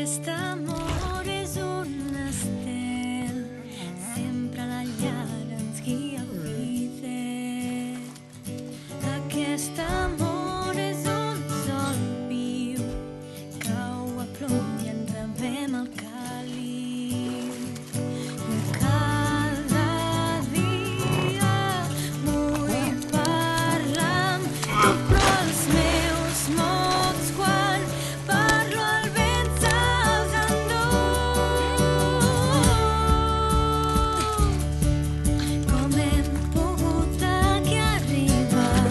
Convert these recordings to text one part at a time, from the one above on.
Aquest amor és un estel, sempre a la llar ens guia el fidel. Aquest amor és un sol viu, cau a plom i en rebem el càlid. Cada dia vull parlar amb tu, però els meus mots quan parlo el vent se'ls endú. Com hem pogut aquí arribar,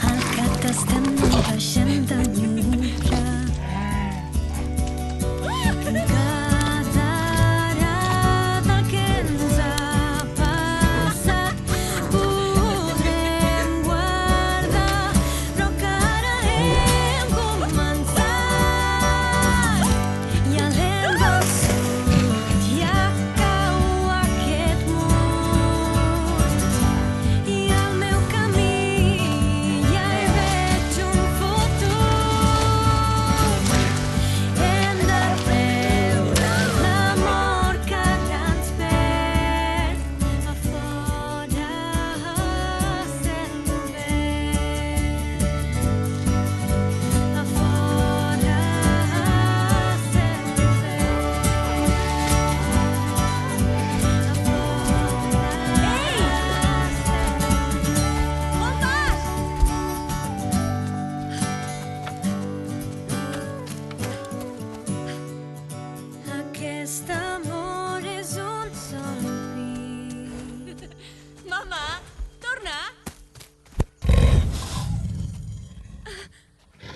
al cap t'estem deixant d'enyorar. Cada ara del que ens ha passat podrem guardar, però que ara hem començat i a l'herba al sud ja cau aquest mur i al meu camí ja hi veig un futur. Hem de treure l'amor que ara ens perd a fora, a cel obert. A fora, a cel obert. Aquest